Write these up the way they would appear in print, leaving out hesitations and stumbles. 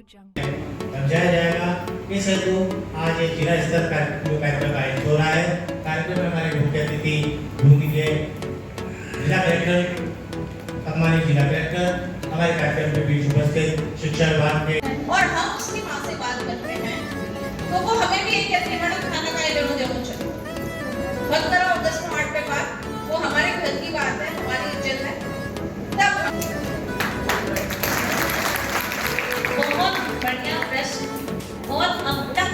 समझाया जाएगा। इस हेतु आज एक जिला स्तर का जो कार्यक्रम आयोजित हो रहा है। कार्यक्रम में हमारे मुख्य अतिथि जिला कलेक्टर, सम्मानित जिला कलेक्टर हमारे कार्यक्रम में बीच उपस्थित शिक्षा विभाग के, और हम उसकी माँ से बात करते हैं तो वो हमें भी एक कहते हैं मैडम खाना का लेना जरूर चाहिए। 15 और 10 मिनट पे बात, वो हमारे घर की बात है, हमारी इज्जत है। तब बहुत बढ़िया प्रश्न। और अब तक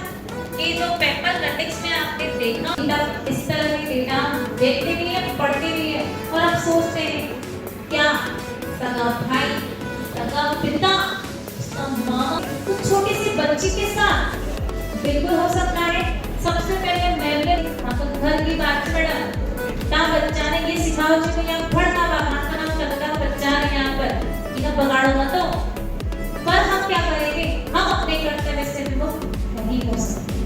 के जो पेपर कटिंग्स में आपने देखा, इस तरह की डेटा देखते भी है, पढ़ते भी है, और आप सोचते हैं क्या सगा भाई, सगा पिता, उसका मामा कुछ छोटी सी बच्ची के साथ बिल्कुल हो सकता है। सबसे पहले मैंने अपन घर की बात पढ़ा, ता बच्चा ने ये सिखाओ जो यहाँ पढ़ना बाहर का नाम चलता बच्चा ने यहाँ पर इन्हें बगाड़ो मत दो। पर हम क्या करेंगे, हम अपने कर्तव्य से विमुख नहीं हो सकते।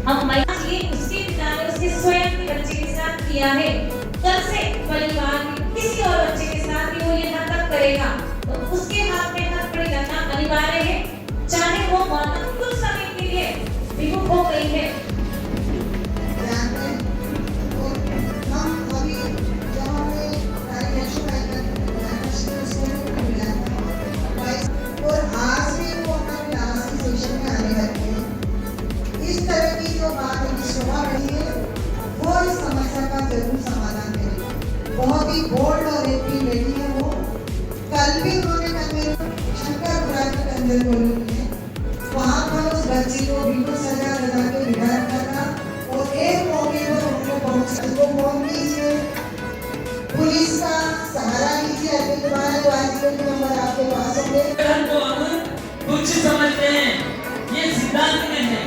हम ये उसके पिता ने उसके स्वयं के बच्चे के साथ किया है, कल से परिवार में किसी और बच्चे के साथ भी वो ये नाटक करेगा तो उसके हाथ में हाथ पड़ जाना अनिवार्य है, चाहे वो माता कुछ समय के लिए विमुख हो गई है। बहुत ही बोल्ड और एक लेडी है वो। कल भी उन्होंने शंकर पुराण के अंदर बोली है, वहाँ पर उस बच्ची को बिल्कुल सजा लगा के बिठा रखा था और एक मौके पर उनको पहुँचा को फोन कीजिए, पुलिस का सहारा लीजिए। अभी तुम्हारे वाजिब के नंबर आपके पास होंगे। को हम कुछ समझते हैं, ये सिद्धांत में है।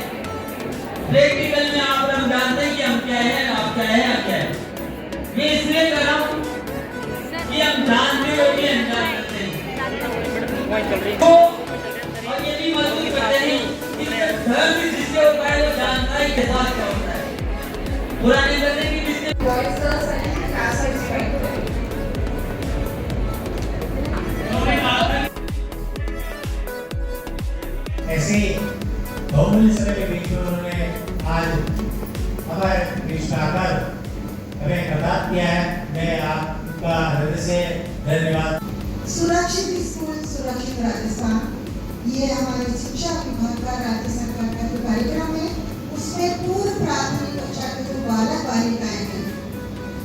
प्रैक्टिकल में आप हम जानते हैं कि हम क्या है, आप क्या है, आप क्या है। ये इसलिए कर रहा हूँ कि हम जानते हो कि अनजान करते हैं। तो और ये भी मजबूत करते हैं कि धर्म जिससे होता है वो जानता है कि साथ क्या होता है। बुरा नहीं करते कि जिससे ऐसे बहुमूल्य समय के बीच में उन्होंने आज हमारे बीच में आकर हमें प्रदान किया है। मैं आपका हृदय से धन्यवाद। सुरक्षित स्कूल सुरक्षित राजस्थान, ये हमारे शिक्षा विभाग का राज्य सरकार का जो कार्यक्रम है, उसमें पूर्व प्राथमिक कक्षा के जो बालक बालिकाएं हैं,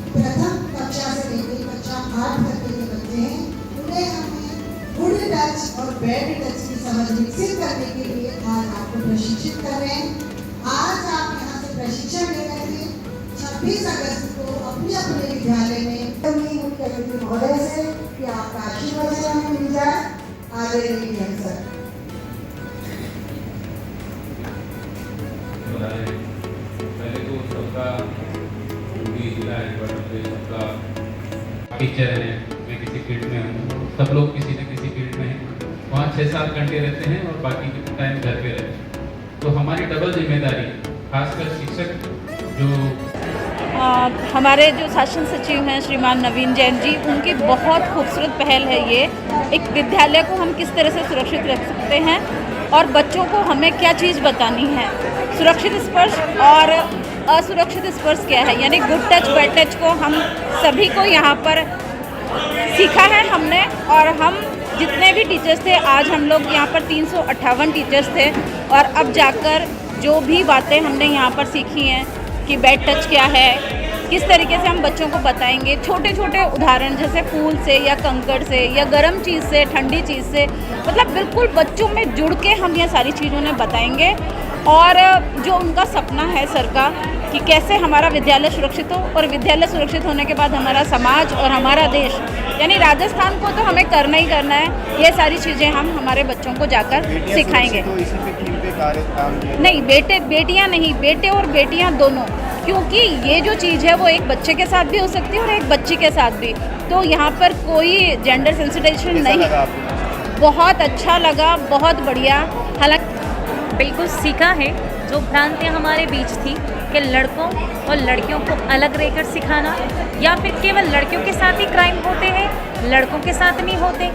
प्रथम कक्षा से लेकर कक्षा 8 तक के बच्चे हैं, उन्हें हमें गुड टच और बैड टच की समझ विकसित करने के लिए आज आपको प्रशिक्षित कर रहे हैं। आज आप यहाँ से प्रशिक्षण ले रहे थे। 26 अगस्त को अपने अपने विद्यालय में मुख्य अतिथि महोदय से कि आपका आशीर्वाद हमें मिल जाए। आदरणीय सर, पहले तो सबका जिला हेडक्वार्टर सबका टीचर है, मैं किसी फील्ड में हूँ, सब लोग किसी न किसी फील्ड में हैं। वहाँ 6-7 घंटे रहते हैं और बाकी के टाइम घर पे रहते हैं। तो हमारी डबल जिम्मेदारी है, खासकर शिक्षक जो हमारे जो शासन सचिव हैं श्रीमान नवीन जैन जी, उनकी बहुत खूबसूरत पहल है ये। एक विद्यालय को हम किस तरह से सुरक्षित रख सकते हैं और बच्चों को हमें क्या चीज़ बतानी है। सुरक्षित स्पर्श और असुरक्षित स्पर्श क्या है, यानी गुड टच बैड टच को हम सभी को यहाँ पर सीखा है हमने। और हम जितने भी टीचर्स थे, आज हम लोग यहाँ पर 358 टीचर्स थे, और अब जाकर जो भी बातें हमने यहाँ पर सीखी हैं कि बैड टच क्या है, किस तरीके से हम बच्चों को बताएंगे, छोटे छोटे उदाहरण जैसे फूल से या कंकड़ से या गर्म चीज़ से, ठंडी चीज़ से, मतलब बिल्कुल बच्चों में जुड़ के हम ये सारी चीज़ उन्हें बताएंगे। और जो उनका सपना है सर का कि कैसे हमारा विद्यालय सुरक्षित हो, और विद्यालय सुरक्षित होने के बाद हमारा समाज और हमारा देश, यानी राजस्थान को तो हमें करना ही करना है। ये सारी चीज़ें हम हमारे बच्चों को जाकर सिखाएंगे। नहीं, बेटे बेटियां नहीं, बेटे और बेटियां दोनों, क्योंकि ये जो चीज़ है वो एक बच्चे के साथ भी हो सकती है और एक बच्ची के साथ भी। तो यहाँ पर कोई जेंडर सेंसिटाइजेशन नहीं। बहुत अच्छा लगा, बहुत बढ़िया। हालांकि बिल्कुल सीखा है जो भ्रांतियाँ हमारे बीच थी कि लड़कों और लड़कियों को अलग रहकर सिखाना या फिर केवल लड़कियों के साथ ही क्राइम होते हैं, लड़कों के साथ नहीं होते,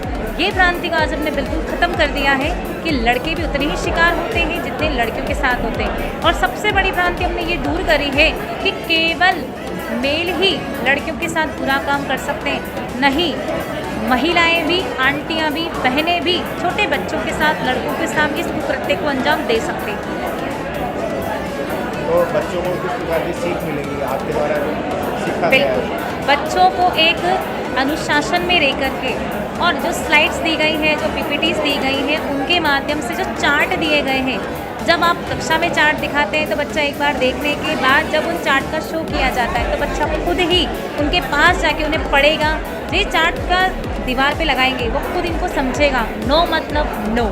ये भ्रांति को आज हमने बिल्कुल ख़त्म कर दिया है कि लड़के भी उतने ही शिकार होते हैं जितने लड़कियों के साथ होते हैं। और सबसे बड़ी भ्रांति हमने ये दूर करी है कि केवल मेल ही लड़कियों के साथ बुरा काम कर सकते हैं, नहीं, महिलाएं भी, आंटियां भी, बहनें भी छोटे बच्चों के साथ, लड़कों के साथ इस कुकृत्य को अंजाम दे सकते हैं। तो बच्चों को किस प्रकार की सीख मिलेगी आपके द्वारा जो सीखा गया है? बिल्कुल, बच्चों को एक अनुशासन में रह करके और जो स्लाइड्स दी गई हैं, जो पीपीटीज दी गई हैं, उनके माध्यम से जो चार्ट दिए गए हैं, जब आप कक्षा में चार्ट दिखाते हैं तो बच्चा एक बार देखने के बाद जब उन चार्ट का शो किया जाता है तो बच्चा खुद ही उनके पास जाके उन्हें पढ़ेगा। ये चार्ट का दीवार पे लगाएंगे, वो खुद इनको समझेगा। नो मतलब नो,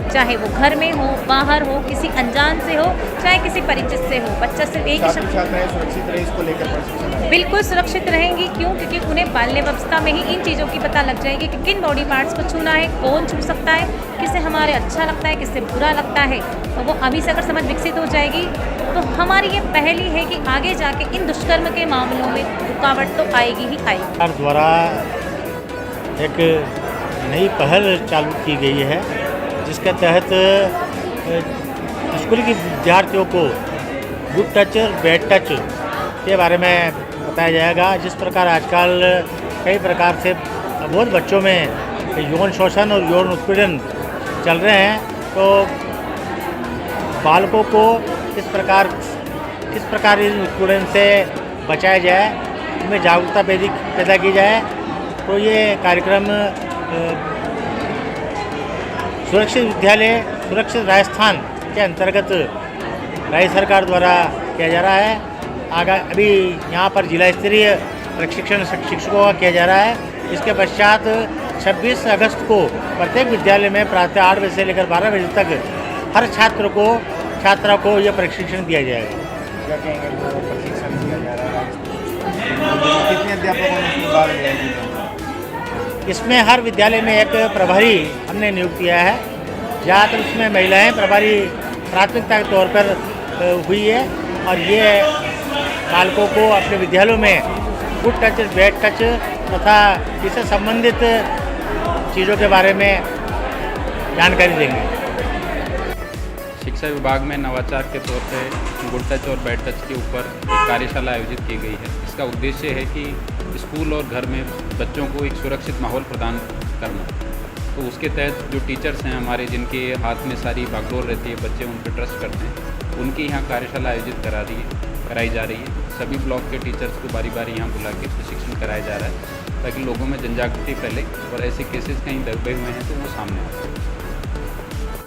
चाहे वो घर में हो, बाहर हो, किसी अनजान से हो, चाहे किसी परिचित से हो, बच्चा सिर्फ एक ही शब्द। छात्राएं सुरक्षित रहे इसको लेकर प्रशिक्षण बिल्कुल सुरक्षित रहेंगी। क्यों? क्योंकि उन्हें बाल्यावस्था में ही इन चीज़ों की पता लग जाएगी कि किन बॉडी पार्ट्स को छूना है, कौन छू सकता है, किसे हमारे अच्छा लगता है, किसे बुरा लगता है। तो वो अभी से अगर समझ विकसित हो जाएगी तो हमारी ये पहल ही है कि आगे जाके इन दुष्कर्म के मामलों में रुकावट तो आएगी ही आएगी। सरकार द्वारा एक नई पहल चालू की गई है जिसके तहत स्कूल के विद्यार्थियों को गुड टच और बैड टच के बारे में बताया जाएगा। जिस प्रकार आजकल कई प्रकार से अबोध बच्चों में यौन शोषण और यौन उत्पीड़न चल रहे हैं, तो बालकों को किस प्रकार इस उत्पीड़न से बचाया जाए, उनमें जागरूकता पैदा की जाए। तो ये कार्यक्रम सुरक्षित विद्यालय सुरक्षित राजस्थान के अंतर्गत राज्य सरकार द्वारा किया जा रहा है। अभी यहाँ पर जिला स्तरीय प्रशिक्षण शिक्षकों का किया जा रहा है। इसके पश्चात 26 अगस्त को प्रत्येक विद्यालय में प्रातः 8 बजे से लेकर 12 बजे तक हर छात्रा को यह प्रशिक्षण दिया जाएगा। क्या कहेंगे जो प्रशिक्षण दिया जा रहा है, कितने अध्यापकों ने इसमें भाग लिया है? इसमें हर विद्यालय में एक प्रभारी हमने नियुक्त किया है। ज़्यादातर इसमें महिलाएं प्रभारी प्राथमिकता के तौर पर हुई है और ये बालकों को अपने विद्यालयों में गुड टच, बैड टच तथा इससे संबंधित चीज़ों के बारे में जानकारी देंगे। शिक्षा विभाग में नवाचार के तौर पे गुड टच और बैड टच के ऊपर एक कार्यशाला आयोजित की गई है। इसका उद्देश्य है कि स्कूल और घर में बच्चों को एक सुरक्षित माहौल प्रदान करना। तो उसके तहत जो टीचर्स हैं हमारे, जिनके हाथ में सारी भागदौड़ रहती है, बच्चे उन पर ट्रस्ट करते हैं, उनकी यहाँ कार्यशाला आयोजित कराई जा रही है। सभी ब्लॉक के टीचर्स को बारी बारी यहाँ बुला के प्रशिक्षण कराया जा रहा है ताकि लोगों में जनजागृति फैले और ऐसे केसेस कहीं दबे हुए हैं तो वो सामने आ सकें।